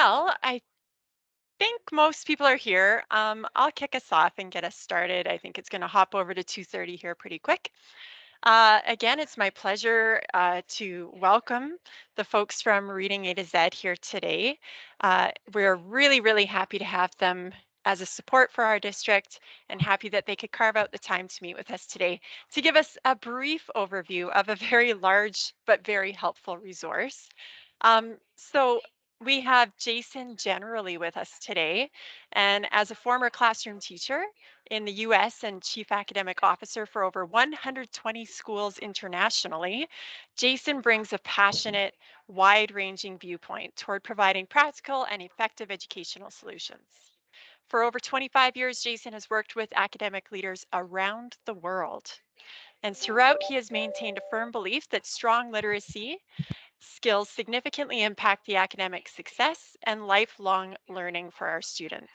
Well, I think most people are here. I'll kick us off and get us started. I think it's going to hop over to 2:30 here pretty quick. Again, it's my pleasure to welcome the folks from Reading A to Z here today. We're really, really happy to have them as a support for our district and happy that they could carve out the time to meet with us today to give us a brief overview of a very large but very helpful resource. So we have Jason generally with us today, and as a former classroom teacher in the US and chief academic officer for over 120 schools internationally, Jason brings a passionate, wide ranging viewpoint toward providing practical and effective educational solutions. For over 25 years, Jason has worked with academic leaders around the world. And throughout, he has maintained a firm belief that strong literacy skills significantly impact the academic success and lifelong learning for our students.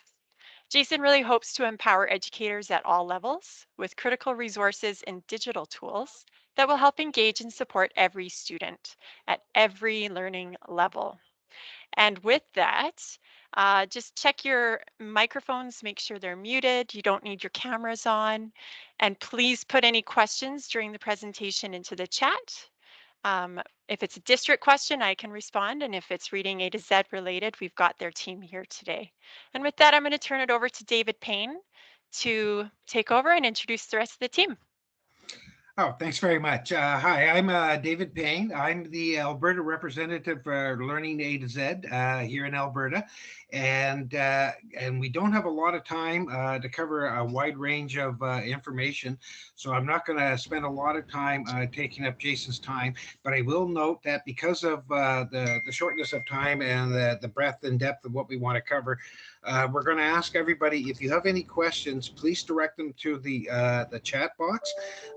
Jason really hopes to empower educators at all levels with critical resources and digital tools that will help engage and support every student at every learning level. And with that, just check your microphones, make sure they're muted. You don't need your cameras on. And please put any questions during the presentation into the chat. If it's a district question, I can respond. And if it's Reading A to Z related, we've got their team here today. And with that, I'm going to turn it over to David Payne to take over and introduce the rest of the team. Oh, thanks very much. Hi, I'm David Payne. I'm the Alberta representative for Learning A to Z here in Alberta, and we don't have a lot of time to cover a wide range of information, so I'm not going to spend a lot of time taking up Jason's time. But I will note that because of the shortness of time and the breadth and depth of what we want to cover, we're going to ask everybody, if you have any questions, please direct them to the chat box.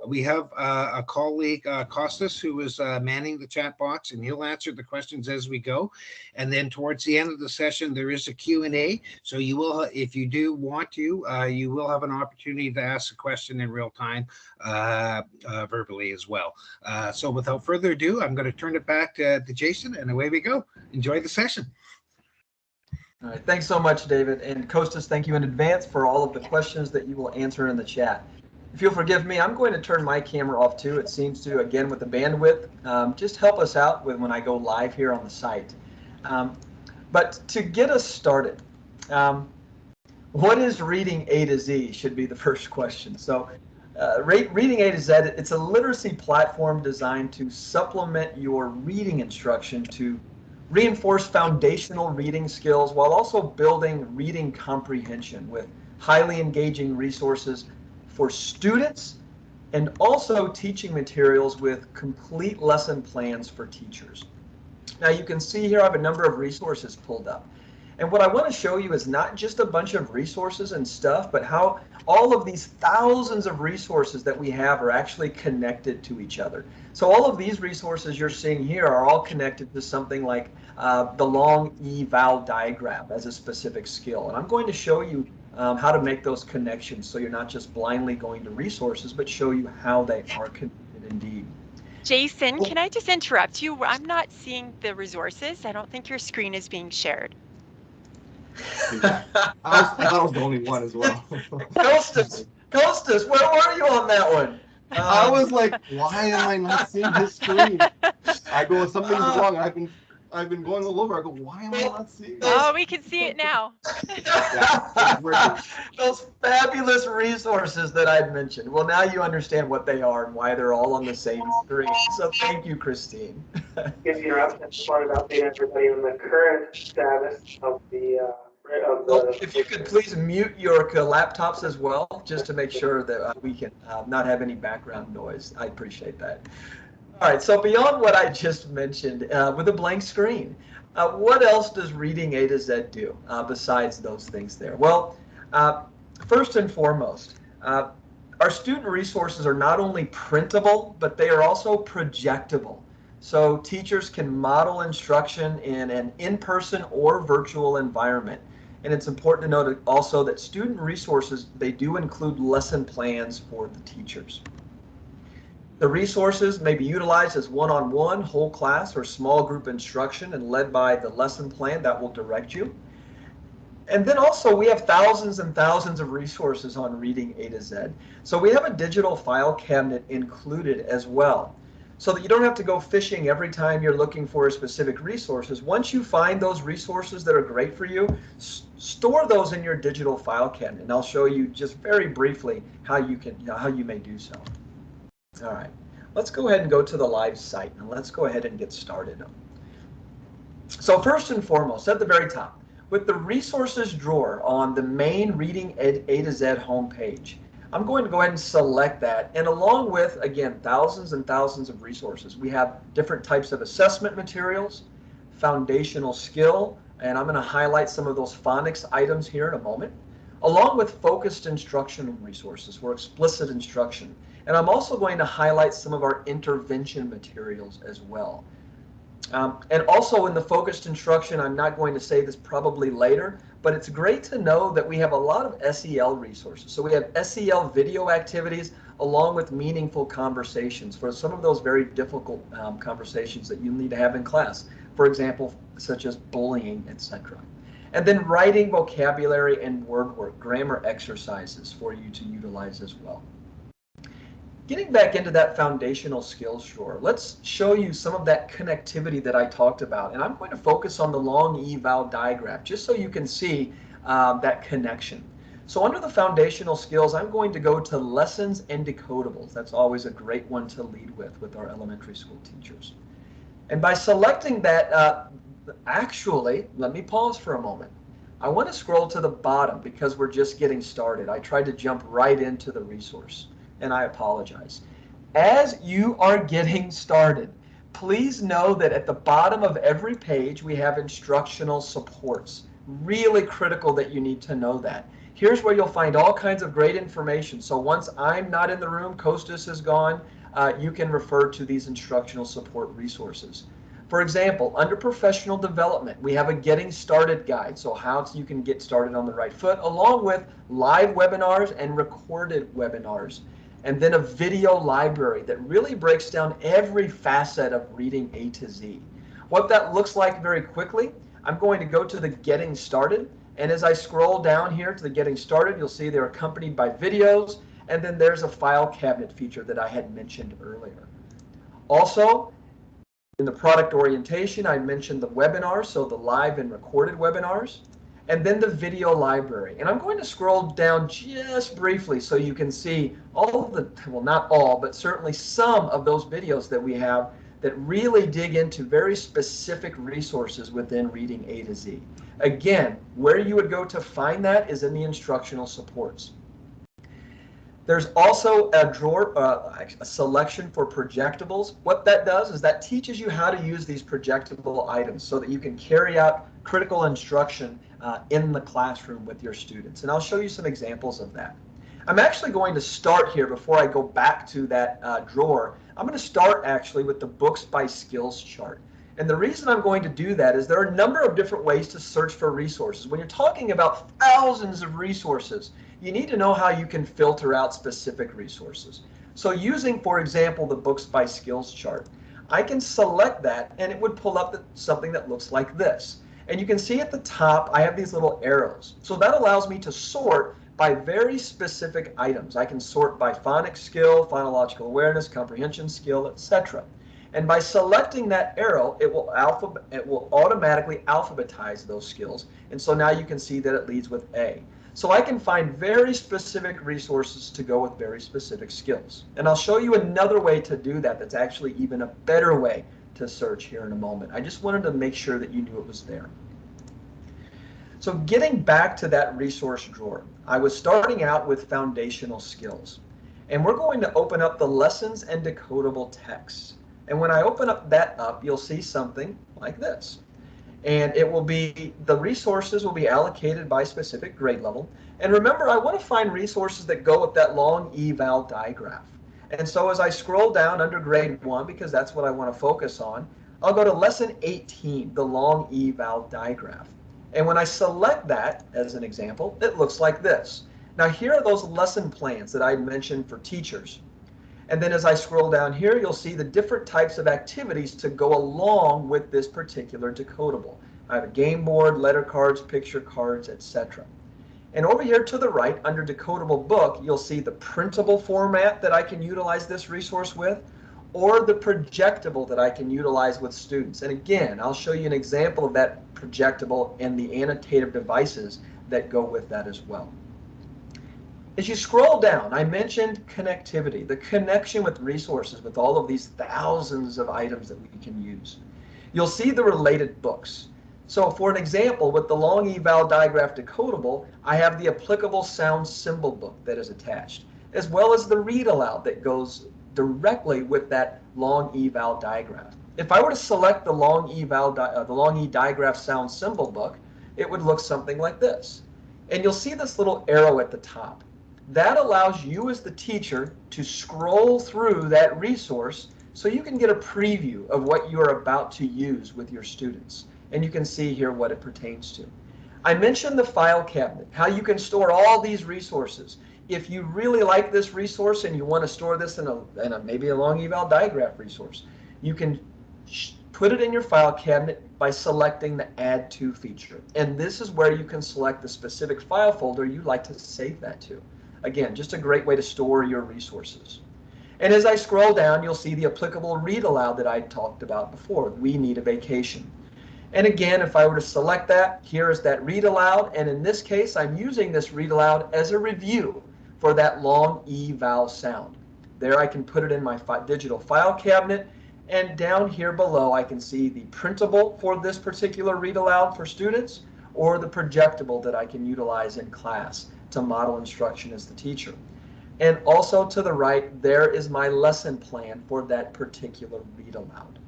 We have a colleague, Costas, who is manning the chat box, and he'll answer the questions as we go. And then towards the end of the session, there is a Q&A. So you will, if you do want to, you will have an opportunity to ask a question in real time verbally as well. So without further ado, I'm going to turn it back to Jason, and away we go. Enjoy the session. All right, thanks so much, David. And Costas, thank you in advance for all of the questions that you will answer in the chat. If you'll forgive me, I'm going to turn my camera off too. It seems to, again, with the bandwidth, just help us out with when I go live here on the site. But to get us started, what is Reading A to Z should be the first question. So Reading A to Z, it's a literacy platform designed to supplement your reading instruction to reinforce foundational reading skills while also building reading comprehension with highly engaging resources for students and also teaching materials with complete lesson plans for teachers. Now you can see here I have a number of resources pulled up. And what I want to show you is not just a bunch of resources and stuff, but how all of these thousands of resources that we have are actually connected to each other. So all of these resources you're seeing here are all connected to something like the long eval diagram as a specific skill. And I'm going to show you how to make those connections so you're not just blindly going to resources, but show you how they are connected indeed. Jason, can I just interrupt you? I'm not seeing the resources. I don't think your screen is being shared. I thought I was the only one as well. Costas, where were you on that one? I was like, why am I not seeing his screen? I go, something's wrong. I've been going all over. I go, why am I not seeing it? Oh, we can see it now. Yeah, those fabulous resources that I'd mentioned. Well, now you understand what they are and why they're all on the same screen. So thank you, Christine. If you're up, I just wanted to update everybody on the current status of the if you could please mute your laptops as well, just to make sure that we can not have any background noise. I appreciate that. All right, so beyond what I just mentioned, with a blank screen, what else does Reading A to Z do besides those things there? Well, first and foremost, our student resources are not only printable, but they are also projectable. So teachers can model instruction in an in-person or virtual environment. And it's important to note also that student resources, they do include lesson plans for the teachers. The resources may be utilized as one-on-one, whole class, or small group instruction and led by the lesson plan that will direct you. And then also we have thousands and thousands of resources on Reading A to Z. So we have a digital file cabinet included as well, so that you don't have to go fishing every time you're looking for specific resources. Once you find those resources that are great for you, store those in your digital file cabinet. And I'll show you just very briefly how you may do so. All right, let's go ahead and go to the live site and let's go ahead and get started. So first and foremost, at the very top, with the resources drawer on the main Reading A to Z homepage, I'm going to go ahead and select that. And along with, again, thousands and thousands of resources, we have different types of assessment materials, foundational skill, and I'm going to highlight some of those phonics items here in a moment, along with focused instructional resources for explicit instruction. And I'm also going to highlight some of our intervention materials as well. And also in the focused instruction, I'm not going to say this probably later, but it's great to know that we have a lot of SEL resources. So we have SEL video activities along with meaningful conversations for some of those very difficult conversations that you need to have in class. For example, such as bullying, etc. And then writing vocabulary and word work, grammar exercises for you to utilize as well. Getting back into that foundational skills drawer, let's show you some of that connectivity that I talked about. And I'm going to focus on the long eval diagram just so you can see that connection. So under the foundational skills, I'm going to go to lessons and decodables. That's always a great one to lead with our elementary school teachers. And by selecting that, actually, let me pause for a moment. I want to scroll to the bottom because we're just getting started. I tried to jump right into the resource, and I apologize. As you are getting started, please know that at the bottom of every page we have instructional supports. Really critical that you need to know that. Here's where you'll find all kinds of great information. So once I'm not in the room, Kostas is gone, you can refer to these instructional support resources. For example, under professional development, we have a getting started guide. So how you can get started on the right foot, along with live webinars and recorded webinars. And then a video library that really breaks down every facet of Reading A to Z. What that looks like very quickly, I'm going to go to the getting started. And as I scroll down here to the getting started, you'll see they're accompanied by videos. And then there's a file cabinet feature that I had mentioned earlier. Also, in the product orientation, I mentioned the webinars, so the live and recorded webinars. And then the video library. And I'm going to scroll down just briefly so you can see all of the, well, not all, but certainly some of those videos that we have that really dig into very specific resources within Reading A to Z. Again, where you would go to find that is in the instructional supports. There's also a drawer, a selection for projectables. What that does is that teaches you how to use these projectable items so that you can carry out critical instruction in the classroom with your students. And I'll show you some examples of that. I'm actually going to start here before I go back to that drawer. I'm going to start actually with the books by skills chart. And the reason I'm going to do that is there are a number of different ways to search for resources. When you're talking about thousands of resources, you need to know how you can filter out specific resources. So using, for example, the books by skills chart, I can select that and it would pull up something that looks like this. And you can see at the top, I have these little arrows. So that allows me to sort by very specific items. I can sort by phonics skill, phonological awareness, comprehension skill, etc. And by selecting that arrow, it will automatically alphabetize those skills. And so now you can see that it leads with A. So I can find very specific resources to go with very specific skills. And I'll show you another way to do that that's actually even a better way to search here in a moment. I just wanted to make sure that you knew it was there. So getting back to that resource drawer, I was starting out with foundational skills. And we're going to open up the lessons and decodable text. And when I open that up, you'll see something like this. And it will be, the resources will be allocated by specific grade level. And remember, I want to find resources that go with that long eval digraph. And so as I scroll down under grade 1, because that's what I want to focus on, I'll go to lesson 18, the long eval digraph. And when I select that as an example, it looks like this. Now here are those lesson plans that I mentioned for teachers. And then as I scroll down here, you'll see the different types of activities to go along with this particular decodable. I have a game board, letter cards, picture cards, etc. And over here to the right, under decodable book, you'll see the printable format that I can utilize this resource with, or the projectable that I can utilize with students. And again, I'll show you an example of that projectable and the annotative devices that go with that as well. As you scroll down, I mentioned connectivity, the connection with resources with all of these thousands of items that we can use. You'll see the related books. So for an example, with the long eval digraph decodable, I have the applicable sound symbol book that is attached, as well as the read aloud that goes directly with that long eval digraph. If I were to select the long e digraph sound symbol book, it would look something like this. And you'll see this little arrow at the top. That allows you as the teacher to scroll through that resource so you can get a preview of what you are about to use with your students. And you can see here what it pertains to. I mentioned the file cabinet, how you can store all these resources. If you really like this resource and you want to store this in a maybe a long eval digraph resource, you can put it in your file cabinet by selecting the Add To feature. And this is where you can select the specific file folder you'd like to save that to. Again, just a great way to store your resources. And as I scroll down, you'll see the applicable read aloud that I talked about before. We Need a Vacation. And again, if I were to select that, here is that read aloud. And in this case, I'm using this read aloud as a review for that long eval sound. There I can put it in my digital file cabinet. And down here below, I can see the printable for this particular read aloud for students, or the projectable that I can utilize in class to model instruction as the teacher. And also to the right, there is my lesson plan for that particular read aloud.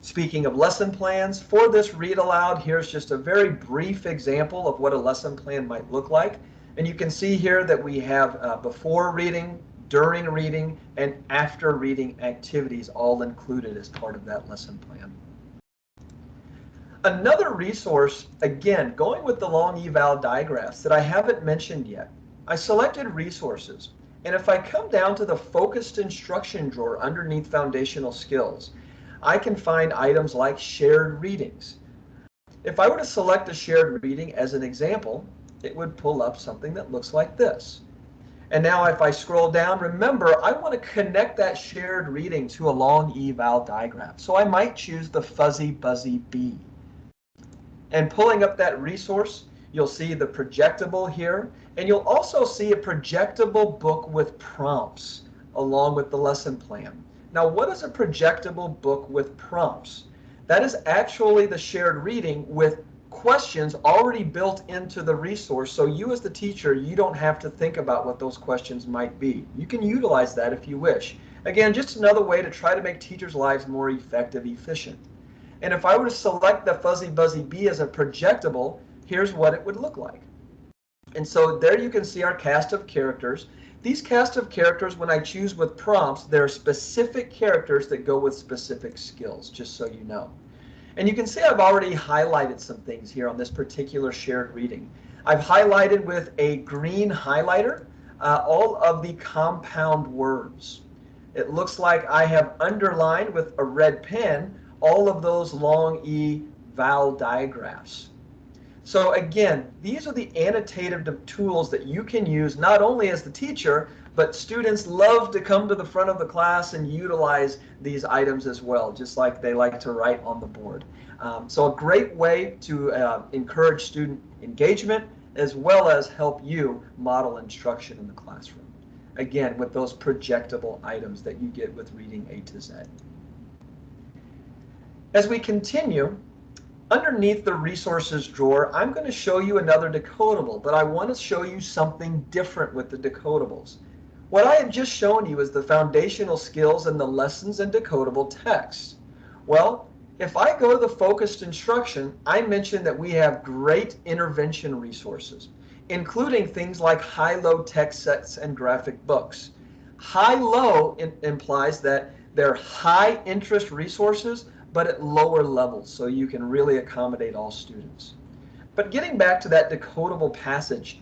Speaking of lesson plans, for this read aloud, here's just a very brief example of what a lesson plan might look like. And you can see here that we have before reading, during reading, and after reading activities all included as part of that lesson plan. Another resource, again, going with the long eval digraphs that I haven't mentioned yet, I selected resources. And if I come down to the focused instruction drawer underneath foundational skills, I can find items like shared readings. If I were to select a shared reading as an example, it would pull up something that looks like this. And now if I scroll down, remember, I want to connect that shared reading to a long eval digraph. So I might choose the Fuzzy Buzzy Bee. And pulling up that resource, you'll see the projectable here, and you'll also see a projectable book with prompts along with the lesson plan. Now, what is a projectable book with prompts? That is actually the shared reading with questions already built into the resource, so you as the teacher, you don't have to think about what those questions might be. You can utilize that if you wish. Again, just another way to try to make teachers' lives more effective, efficient. And if I were to select the Fuzzy Buzzy Bee as a projectable, here's what it would look like. And so there you can see our cast of characters. These cast of characters, when I choose with prompts, there are specific characters that go with specific skills, just so you know. And you can see I've already highlighted some things here on this particular shared reading. I've highlighted with a green highlighter all of the compound words. It looks like I have underlined with a red pen all of those long eval digraphs. So again, these are the annotative tools that you can use not only as the teacher, but students love to come to the front of the class and utilize these items as well, just like they like to write on the board. So a great way to encourage student engagement as well as help you model instruction in the classroom. Again, with those projectable items that you get with Reading A to Z. As we continue, underneath the resources drawer, I'm going to show you another decodable, but I want to show you something different with the decodables. What I have just shown you is the foundational skills and the lessons and decodable text. Well, if I go to the focused instruction, I mentioned that we have great intervention resources, including things like high-low text sets and graphic books. High-low implies that they're high-interest resources, but at lower levels, so you can really accommodate all students. But getting back to that decodable passage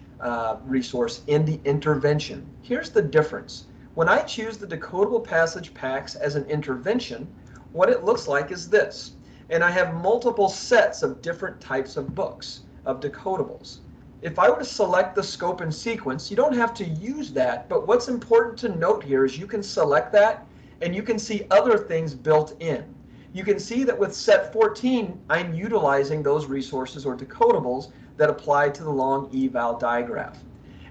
resource in the intervention. Here's the difference. When I choose the decodable passage packs as an intervention, what it looks like is this. And I have multiple sets of different types of books, of decodables. If I were to select the scope and sequence, you don't have to use that, but what's important to note here is you can select that and you can see other things built in. You can see that with set 14, I'm utilizing those resources or decodables that apply to the long eval digraph.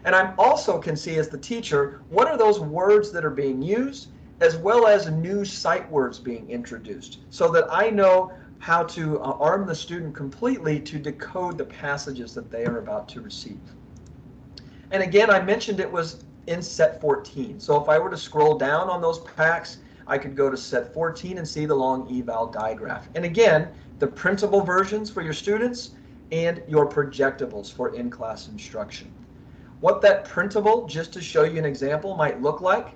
And I also can see as the teacher, what are those words that are being used, as well as new sight words being introduced, so that I know how to arm the student completely to decode the passages that they are about to receive. And again, I mentioned it was in set 14. So if I were to scroll down on those packs, I could go to set 14 and see the long eval digraph. And again, the printable versions for your students and your projectables for in-class instruction. What that printable, just to show you an example, might look like,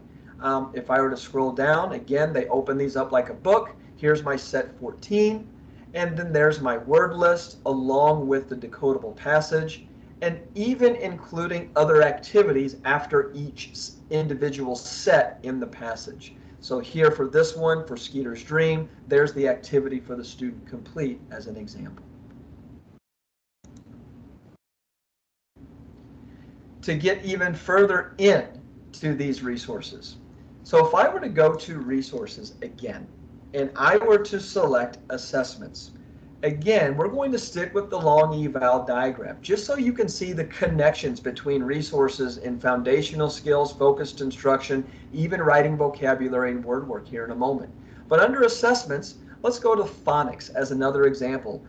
if I were to scroll down, again, they open these up like a book. Here's my set 14, and then there's my word list along with the decodable passage, and even including other activities after each individual set in the passage. So here for this one, for Skeeter's Dream, there's the activity for the student complete as an example. To get even further into these resources. So if I were to go to resources again, and I were to select assessments, again, we're going to stick with the long eval diagram, just so you can see the connections between resources in foundational skills, focused instruction, even writing vocabulary and word work here in a moment. But under assessments, let's go to phonics as another example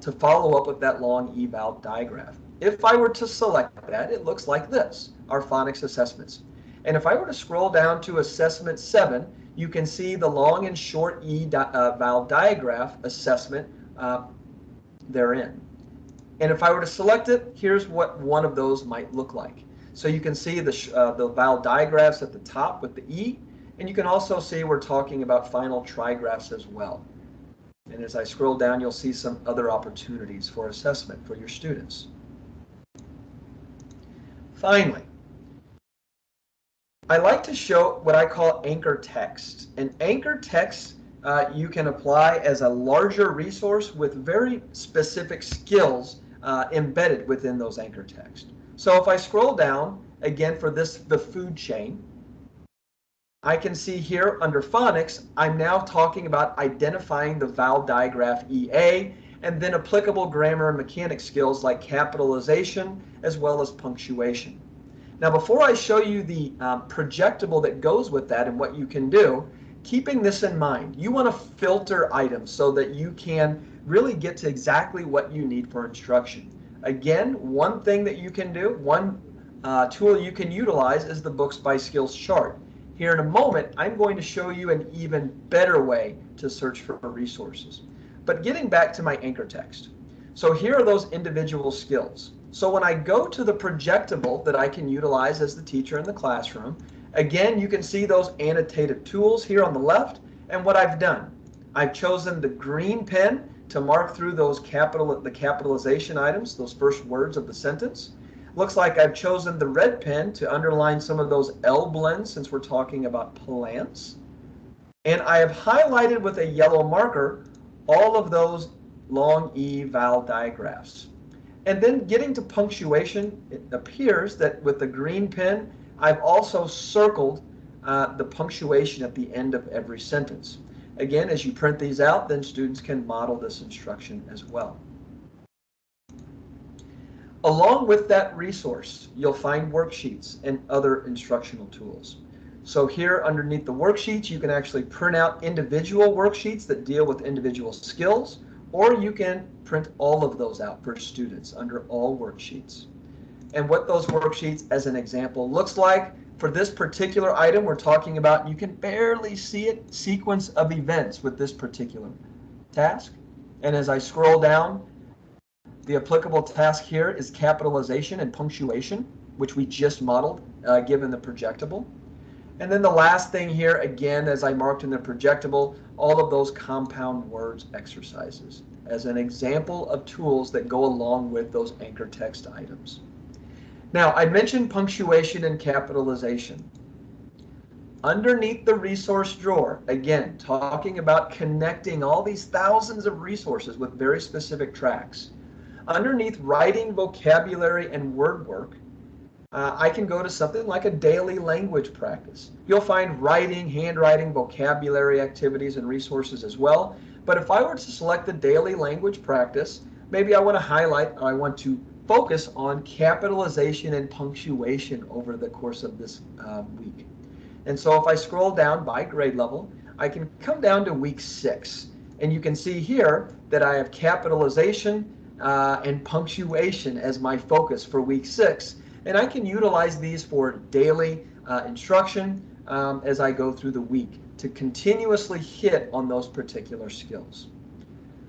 to follow up with that long eval diagram. If I were to select that, it looks like this, our phonics assessments. And if I were to scroll down to assessment 7, you can see the long and short eval digraph assessment therein. And if I were to select it, here's what one of those might look like. So you can see the vowel digraphs at the top with the E, and you can also see we're talking about final trigraphs as well. And as I scroll down, you'll see some other opportunities for assessment for your students. Finally, I like to show what I call anchor text. And anchor text you can apply as a larger resource with very specific skills embedded within those anchor text. So if I scroll down, again for this, the food chain, I can see here under phonics, I'm now talking about identifying the vowel digraph EA, and then applicable grammar and mechanics skills like capitalization as well as punctuation. Now before I show you the projectable that goes with that and what you can do, keeping this in mind, you want to filter items so that you can really get to exactly what you need for instruction. Again, one thing that you can do, one tool you can utilize is the Books by Skills chart. Here in a moment, I'm going to show you an even better way to search for resources. But getting back to my anchor text. So here are those individual skills. So when I go to the projectable that I can utilize as the teacher in the classroom, again, you can see those annotated tools here on the left. And what I've done, I've chosen the green pen to mark through those the capitalization items, those first words of the sentence. Looks like I've chosen the red pen to underline some of those L blends since we're talking about plants. And I have highlighted with a yellow marker all of those long E vowel digraphs. And then getting to punctuation, it appears that with the green pen, I've also circled the punctuation at the end of every sentence. Again, as you print these out, then students can model this instruction as well. Along with that resource, you'll find worksheets and other instructional tools. So here underneath the worksheets, you can actually print out individual worksheets that deal with individual skills, or you can print all of those out for students under all worksheets. And what those worksheets, as an example, looks like, for this particular item we're talking about, you can barely see it, sequence of events with this particular task. And as I scroll down, the applicable task here is capitalization and punctuation, which we just modeled given the projectable. And then the last thing here, again, as I marked in the projectable, all of those compound words exercises as an example of tools that go along with those anchor text items. Now, I mentioned punctuation and capitalization. Underneath the resource drawer, again, talking about connecting all these thousands of resources with very specific tracks. Underneath writing, vocabulary, and word work, I can go to something like a daily language practice. You'll find writing, handwriting, vocabulary activities and resources as well. But if I were to select the daily language practice, maybe I want to highlight, or I want to focus on capitalization and punctuation over the course of this week. And so if I scroll down by grade level, I can come down to week 6. And you can see here that I have capitalization and punctuation as my focus for week 6. And I can utilize these for daily instruction as I go through the week to continuously hit on those particular skills.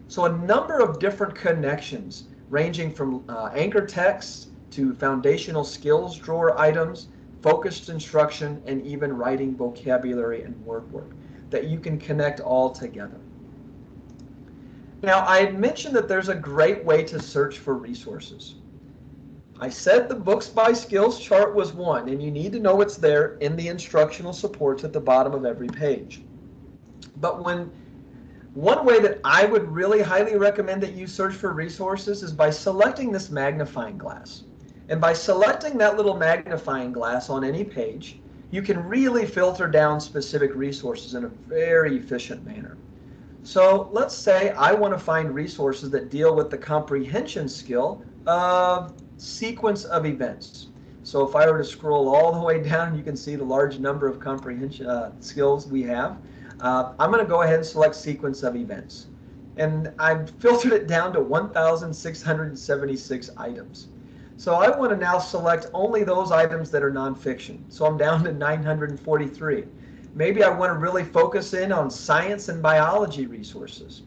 So a number of different connections ranging from anchor texts to foundational skills drawer items, focused instruction, and even writing, vocabulary, and word work that you can connect all together. Now, I had mentioned that there's a great way to search for resources. I said the books by skills chart was one, and you need to know it's there in the instructional supports at the bottom of every page. But one way that I would really highly recommend that you search for resources is by selecting this magnifying glass. And by selecting that little magnifying glass on any page, you can really filter down specific resources in a very efficient manner. So let's say I want to find resources that deal with the comprehension skill of sequence of events. So if I were to scroll all the way down, you can see the large number of comprehension skills we have. I'm going to go ahead and select sequence of events. And I've filtered it down to 1,676 items. So I want to now select only those items that are nonfiction. So I'm down to 943. Maybe I want to really focus in on science and biology resources.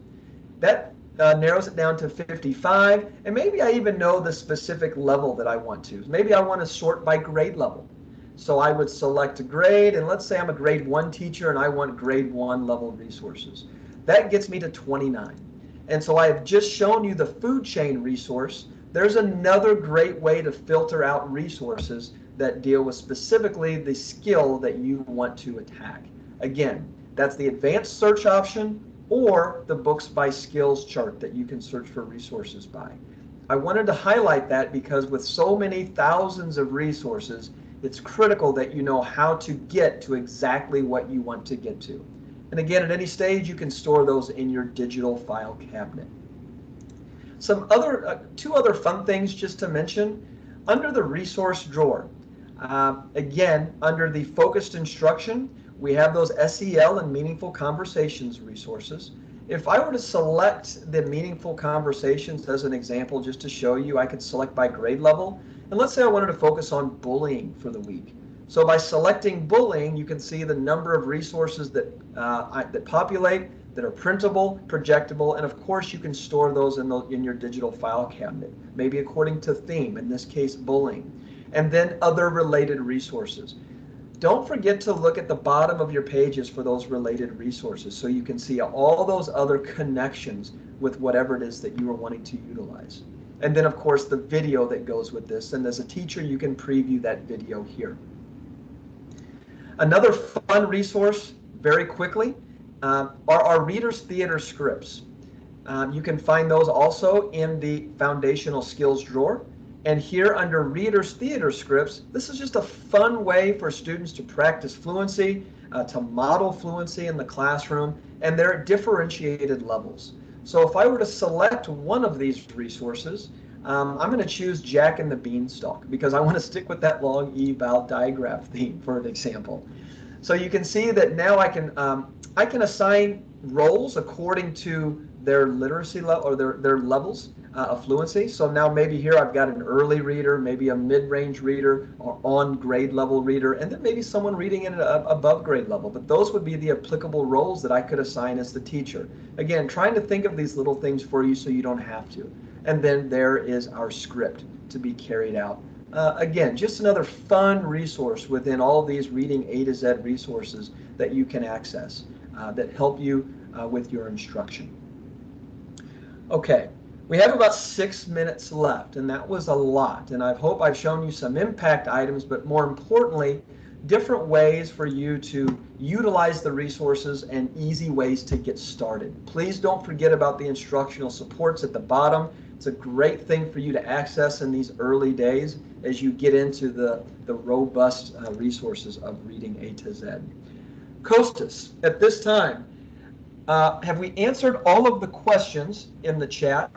That narrows it down to 55, and maybe I even know the specific level that I want to. Maybe I want to sort by grade level. So I would select a grade, and let's say I'm a grade 1 teacher and I want grade 1 level resources. That gets me to 29. And so I have just shown you the food chain resource. There's another great way to filter out resources that deal with specifically the skill that you want to attack. Again, that's the advanced search option or the books by skills chart that you can search for resources by. I wanted to highlight that because with so many thousands of resources, it's critical that you know how to get to exactly what you want to get to. And again, at any stage, you can store those in your digital file cabinet. Some other, two other fun things just to mention. Under the resource drawer, again, under the focused instruction, we have those SEL and meaningful conversations resources. If I were to select the meaningful conversations as an example, just to show you, I could select by grade level. And let's say I wanted to focus on bullying for the week. So by selecting bullying, you can see the number of resources that, that populate, that are printable, projectable, and of course you can store those in your digital file cabinet, maybe according to theme, in this case bullying, and then other related resources. Don't forget to look at the bottom of your pages for those related resources so you can see all those other connections with whatever it is that you are wanting to utilize. And then of course the video that goes with this, and as a teacher you can preview that video here. Another fun resource, very quickly, are our Reader's Theater scripts. You can find those also in the foundational skills drawer. And here under Reader's Theater scripts, this is just a fun way for students to practice fluency, to model fluency in the classroom, and they're at differentiated levels. So if I were to select one of these resources, I'm going to choose Jack and the Beanstalk because I want to stick with that long eval diagraph theme for an example. So you can see that now I can assign roles according to their literacy level or their levels of fluency. So now maybe here I've got an early reader, maybe a mid-range reader, or on grade level reader, and then maybe someone reading it above grade level. But those would be the applicable roles that I could assign as the teacher. Again, trying to think of these little things for you so you don't have to. And then there is our script to be carried out. Again, just another fun resource within all of these Reading A to Z resources that you can access that help you with your instruction. Okay, We have about 6 minutes left, and that was a lot. And I hope I've shown you some impact items, but more importantly, different ways for you to utilize the resources and easy ways to get started. Please don't forget about the instructional supports at the bottom. It's a great thing for you to access in these early days as you get into the robust resources of reading A to Z. Kostas, at this time, have we answered all of the questions in the chat?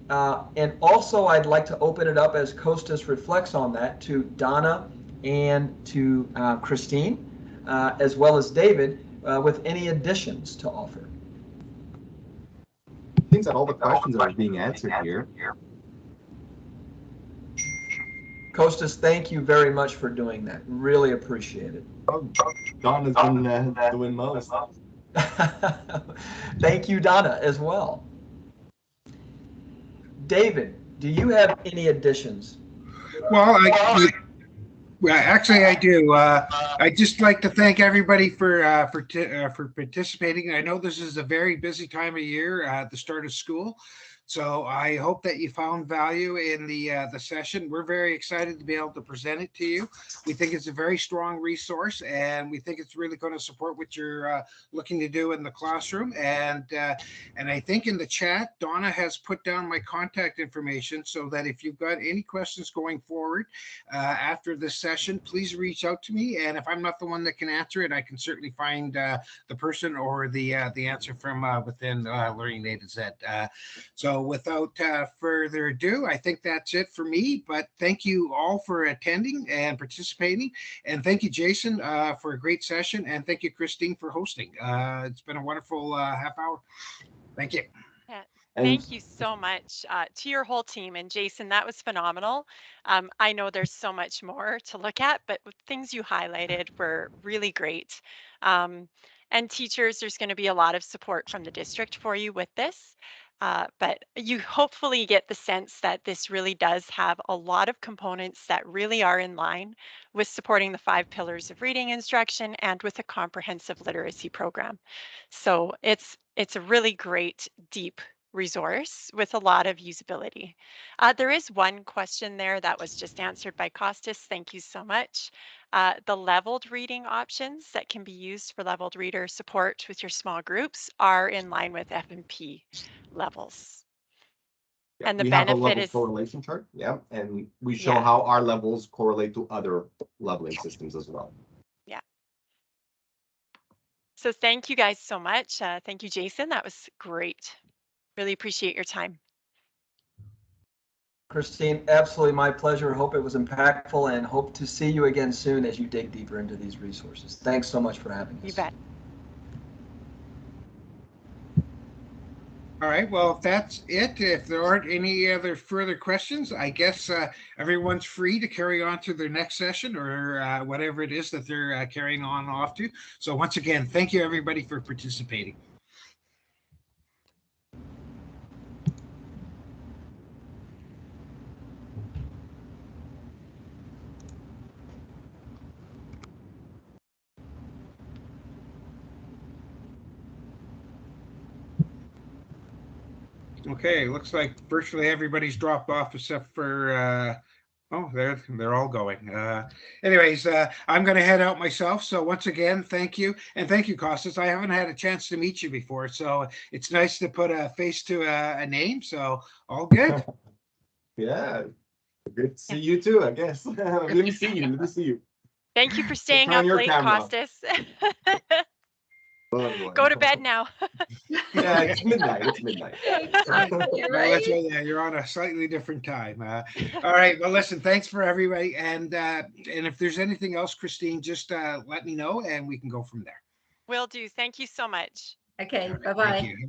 And also, I'd like to open it up as Kostas reflects on that to Donna and to Christine, as well as David, with any additions to offer. It seems that all the questions are being answered here. Kostas, thank you very much for doing that. Really appreciate it. Oh, Don has been doing most. Thank you, Donna, as well. David, do you have any additions? Well, actually, I do. I'd just like to thank everybody for participating. I know this is a very busy time of year at the start of school, so I hope that you found value in the session. We're very excited to be able to present it to you. We think it's a very strong resource, and we think it's really going to support what you're looking to do in the classroom. And I think in the chat, Donna has put down my contact information so that if you've got any questions going forward after this session, please reach out to me. And if I'm not the one that can answer it, I can certainly find the person or the answer from within Learning A to Z. So without further ado, I think that's it for me. But thank you all for attending and participating. And thank you, Jason, for a great session. And thank you, Christine, for hosting. It's been a wonderful half hour. Thank you. Yeah. Thank you so much to your whole team. And Jason, that was phenomenal. I know there's so much more to look at, but things you highlighted were really great. And teachers, there's going to be a lot of support from the district for you with this. But you hopefully get the sense that this really does have a lot of components that really are in line with supporting the 5 pillars of reading instruction and with a comprehensive literacy program. So it's a really great, deep resource with a lot of usability. There is one question there that was just answered by Kostas. Thank you so much. The leveled reading options that can be used for leveled reader support with your small groups are in line with F&P levels. Yeah, And the we have a benefit level is correlation chart, yeah, and we show Yeah. how our levels correlate to other leveling systems as well. Yeah. So thank you guys so much. Thank you, Jason. That was great. Really appreciate your time. Christine, absolutely my pleasure. Hope it was impactful and hope to see you again soon as you dig deeper into these resources. Thanks so much for having us. You bet. All right, well, if that's it, if there aren't any other further questions, I guess everyone's free to carry on to their next session or whatever it is that they're carrying on off to. So once again, thank you everybody for participating. Okay, looks like virtually everybody's dropped off except for oh, they're all going. Anyways, I'm going to head out myself. So once again, thank you. And thank you, Kostas. I haven't had a chance to meet you before, so it's nice to put a face to a name. So all good. Yeah, good to see you too, I guess. Let me see you. Let me see you. Thank you for staying turn up your late, camera. Kostas. Oh, Go to bed now. Yeah, it's midnight. It's midnight. Well, that's right. Yeah, you're on a slightly different time. All right. Well, listen, thanks for everybody. And if there's anything else, Christine, just let me know and we can go from there. Will do. Thank you so much. Okay, All right, bye-bye. thank you.